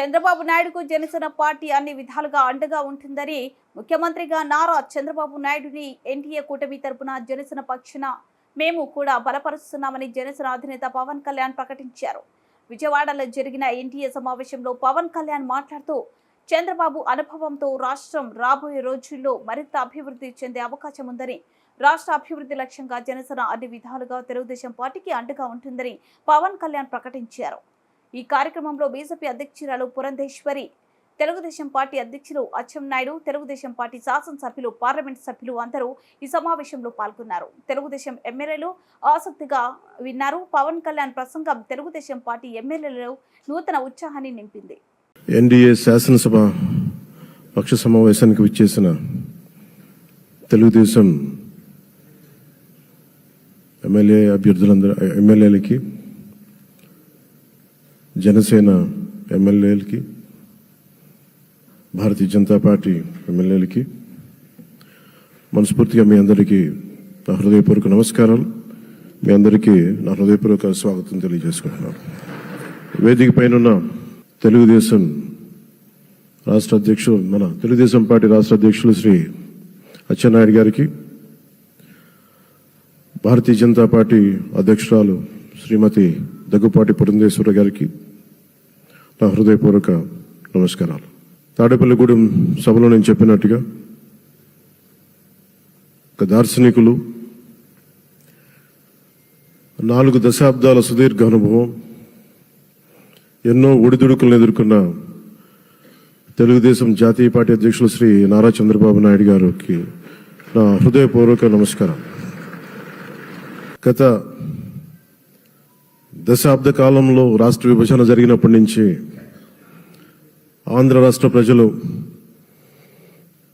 చంద్రబాబు నాయుడుకు జనసేన పార్టీ అన్ని విధాలుగా అండగా ఉంటుందని ముఖ్యమంత్రిగా నారా చంద్రబాబు నాయుడుని ఎన్డీఏ కూటమి తరపున జనసేన పక్షాన మేము కూడా బలపరుస్తున్నామని జనసేన అధినేత పవన్ కళ్యాణ్ ప్రకటించారు. విజయవాడలో జరిగిన ఎన్డీఏ సమావేశంలో పవన్ కళ్యాణ్ మాట్లాడుతూ చంద్రబాబు అనుభవంతో రాష్ట్రం రాబోయే రోజుల్లో మరింత అభివృద్ధి చెందే అవకాశం ఉందని, రాష్ట్ర అభివృద్ధి లక్ష్యంగా జనసేన అన్ని విధాలుగా తెలుగుదేశం పార్టీకి అండగా ఉంటుందని పవన్ కళ్యాణ్ ప్రకటించారు. ఈ కార్యక్రమంలో బీజేపీ అధ్యక్షురాలు పురంధేశ్వరి, తెలుగుదేశం పార్టీ అధ్యక్షులు అచ్చెన్నాయుడు, తెలుగుదేశం పార్టీ శాసనసభ్యులు, పార్లమెంట్ సభ్యులు అందరూ ఈ సమావేశంలో పాల్గొన్నారు. తెలుగుదేశం ఎమ్మెల్యేలు ఆసక్తిగా విన్నారు. పవన్ కళ్యాణ్ ప్రసంగం తెలుగుదేశం పార్టీ ఎమ్మెల్యేలలో నూతన ఉత్సాహాన్ని నింపింది. ఎన్డీఏ శాసనసభ పక్ష సమావేశానికి విచ్చేసిన తెలుగుదేశం ఎమ్మెల్యేలకి, జనసేన ఎమ్మెల్యేలకి, భారతీయ జనతా పార్టీ ఎమ్మెల్యేలకి మనస్ఫూర్తిగా మీ అందరికీ నా హృదయపూర్వక నమస్కారాలు. మీ అందరికీ నా హృదయపూర్వక స్వాగతం తెలియజేసుకుంటున్నాను. వేదిక పైన తెలుగుదేశం రాష్ట్ర అధ్యక్షులు, మన తెలుగుదేశం పార్టీ రాష్ట్ర అధ్యక్షులు శ్రీ అచ్చెన్నాయుడు గారికి, భారతీయ జనతా పార్టీ అధ్యక్షురాలు శ్రీమతి దగ్గుపాటి పురంధేశ్వరి గారికి నా హృదయపూర్వక నమస్కారాలు. తాడేపల్లిగూడెం సభలో నేను చెప్పినట్టుగా ఒక దార్శనికులు, 4 దశాబ్దాల సుదీర్ఘ అనుభవం, ఎన్నో ఒడిదుడుకులను ఎదుర్కొన్న తెలుగుదేశం జాతీయ పార్టీ అధ్యక్షులు శ్రీ నారా చంద్రబాబు నాయుడు గారికి నా హృదయపూర్వక నమస్కారం. గత దశాబ్ద కాలంలో రాష్ట్ర విభజన జరిగినప్పటి నుంచి ఆంధ్ర రాష్ట్ర ప్రజలు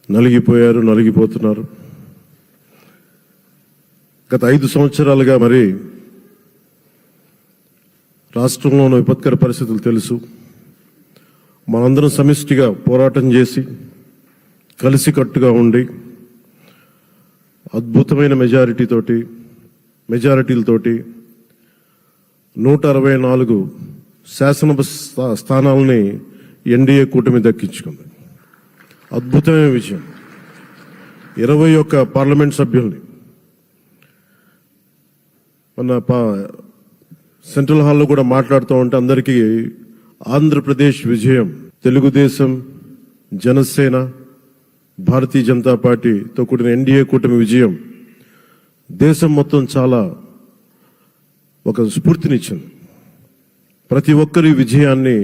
నలిగిపోతున్నారు. గత 5 సంవత్సరాలుగా మరి రాష్ట్రంలోని విపత్కర పరిస్థితులు తెలుసు. మనందరం సమిష్టిగా పోరాటం చేసి కలిసికట్టుగా ఉండి అద్భుతమైన మెజారిటీలతోటి 164 శాసనసభ స్థానాలని ఎన్డీఏ కూటమి దక్కించుకుంది. అద్భుతమైన విజయం. 21 పార్లమెంట్ సభ్యుల్ని మన సెంట్రల్ హాల్లో కూడా మాట్లాడుతూ ఉంటే అందరికీ ఆంధ్రప్రదేశ్ విజయం, తెలుగుదేశం, జనసేన, భారతీయ జనతా పార్టీతో కూడిన ఎన్డీఏ కూటమి విజయం దేశం మొత్తం చాలా ఒక స్ఫూర్తినిచ్చింది. ప్రతి ఒక్కరి విజయాన్ని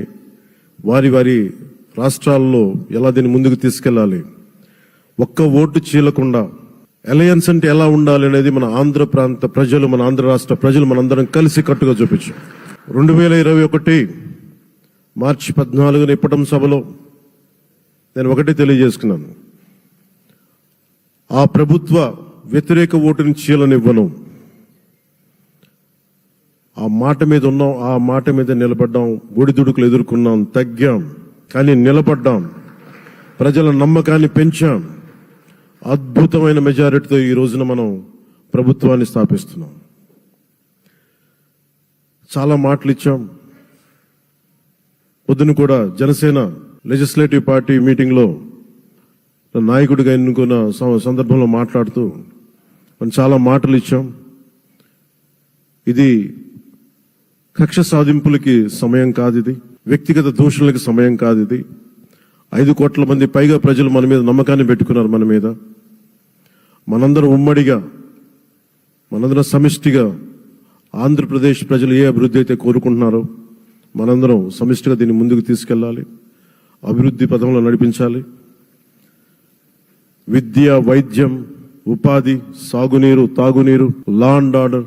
వారి వారి రాష్ట్రాల్లో ఎలా దీన్ని ముందుకు తీసుకెళ్లాలి, ఒక్క ఓటు చీలకుండా అలయన్స్ అంటే ఎలా ఉండాలి అనేది మన ఆంధ్ర ప్రాంత ప్రజలు, మన ఆంధ్ర రాష్ట్ర ప్రజలు మనందరం కలిసి కట్టుగా చూపించాం. 2021 మార్చి 14న ఇప్పటం సభలో నేను ఒకటే తెలియజేసుకున్నాను, ఆ ప్రభుత్వ వ్యతిరేక ఓటుని చీలనివ్వను. ఆ మాట మీద ఉన్నాం, ఆ మాట మీద నిలబడ్డాం. ఒడిదుడుకులు ఎదుర్కొన్నాం, తగ్గాం, కానీ నిలబడ్డాం. ప్రజల నమ్మకాన్ని పెంచాం. అద్భుతమైన మెజారిటీతో ఈ రోజున మనం ప్రభుత్వాన్ని స్థాపిస్తున్నాం. చాలా మాటలు ఇచ్చాం. పొద్దున కూడా జనసేన లెజిస్లేటివ్ పార్టీ మీటింగ్లో నాయకుడిగా ఎన్నుకున్న సందర్భంలో మాట్లాడుతూ మనం చాలా మాటలు ఇచ్చాం. ఇది కక్ష సాధింపులకి సమయం కాదు, ఇది వ్యక్తిగత దూషణలకి సమయం కాదు. ఇది 5 కోట్ల మంది పైగా ప్రజలు మన మీద నమ్మకాన్ని పెట్టుకున్నారు. మన మీద మనందరం ఉమ్మడిగా, మనందరం సమిష్టిగా ఆంధ్రప్రదేశ్ ప్రజలు ఏ అభివృద్ధి అయితే కోరుకుంటున్నారో మనందరం సమిష్టిగా దీన్ని ముందుకు తీసుకెళ్లాలి, అభివృద్ధి పథంలో నడిపించాలి. విద్య, వైద్యం, ఉపాధి, సాగునీరు, తాగునీరు, లా అండ్ ఆర్డర్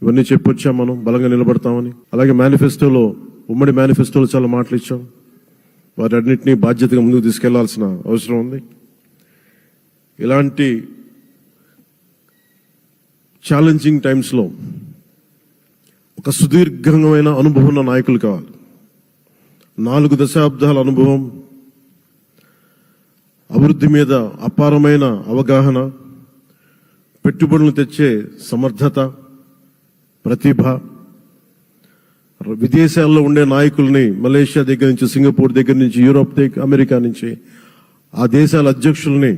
ఇవన్నీ చెప్పొచ్చాం. మనం బలంగా నిలబడతామని. అలాగే మేనిఫెస్టోలో, ఉమ్మడి మేనిఫెస్టోలో చాలా మాటలు ఇచ్చాం. వాటన్నిటినీ బాధ్యతగా ముందుకు తీసుకెళ్లాల్సిన అవసరం ఉంది. ఇలాంటి ఛాలెంజింగ్ టైమ్స్లో ఒక సుదీర్ఘమైన అనుభవం ఉన్న నాయకులు కావాలి. 4 దశాబ్దాల అనుభవం, అభివృద్ధి మీద అపారమైన అవగాహన, పెట్టుబడులు తెచ్చే సమర్థత, ప్రతిభ, విదేశాల్లో ఉండే నాయకుల్ని మలేషియా దగ్గర నుంచి, సింగపూర్ దగ్గర నుంచి, యూరోప్ దగ్గర, అమెరికా నుంచి ఆ దేశాల అధ్యక్షుల్ని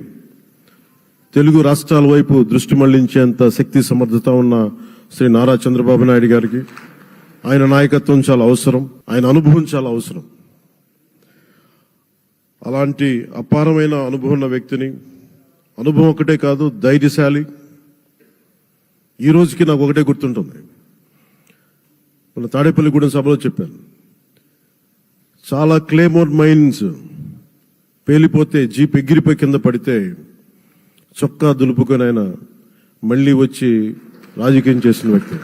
తెలుగు రాష్ట్రాల వైపు దృష్టి మళ్లించేంత శక్తి సమర్థత ఉన్న శ్రీ నారా చంద్రబాబు నాయుడు గారికి ఆయన నాయకత్వం చాలా అవసరం, ఆయన అనుభవం చాలా అవసరం. అలాంటి అపారమైన అనుభవం ఉన్న వ్యక్తిని, అనుభవం ఒకటే కాదు ధైర్యశాలి. ఈ రోజుకి నాకు ఒకటే గుర్తుంటుంది, మన తాడేపల్లిగూడెం సభలో చెప్పాను, చాలా క్లేమోర్ మైన్స్ పేలిపోతే జీప్ ఎగిరిపోయి కింద పడితే చొక్కా దులుపుకొని ఆయన మళ్ళీ వచ్చి రాజకీయం చేసిన వ్యక్తి.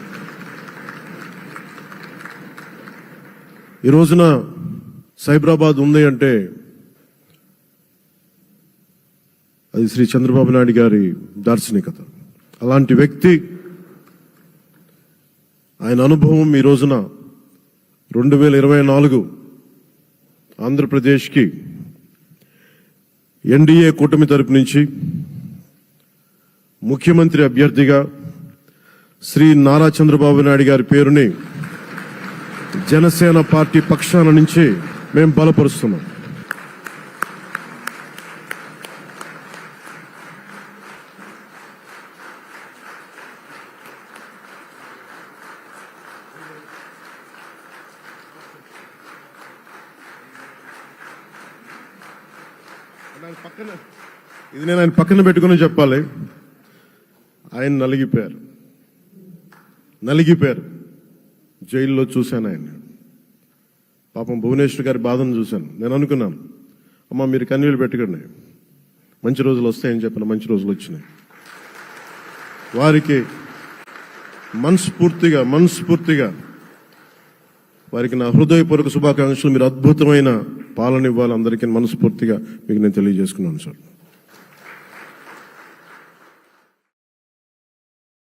ఈ రోజున సైబరాబాద్ ఉంది అంటే అది శ్రీ చంద్రబాబు నాయుడు గారి దార్శనికత. అలాంటి వ్యక్తి, ఆయన అనుభవం ఈ రోజున 2024 ఆంధ్రప్రదేశ్కి ఎన్డీఏ కూటమి తరపు నుంచి ముఖ్యమంత్రి అభ్యర్థిగా శ్రీ నారా చంద్రబాబు నాయుడు గారి పేరుని జనసేన పార్టీ పక్షాన నుంచి మేము బలపరుస్తున్నాం. ఇది నేను ఆయన పక్కన పెట్టుకుని చెప్పాలి. ఆయన నలిగిపోయారు. జైల్లో చూశాను ఆయన. పాపం భువనేశ్వర్ గారి బాధను చూశాను. నేను అనుకున్నాను, అమ్మ మీరు కన్నీళ్ళు పెట్టకండి, మంచి రోజులు వస్తాయని చెప్పిన మంచి రోజులు వచ్చినాయి. వారికి మనస్ఫూర్తిగా వారికి నా హృదయపూర్వక శుభాకాంక్షలు. మీరు అద్భుతమైన పాలన ఇవ్వాలి అందరికీ మనస్ఫూర్తిగా మీకు నేను తెలియజేసుకున్నాను సార్.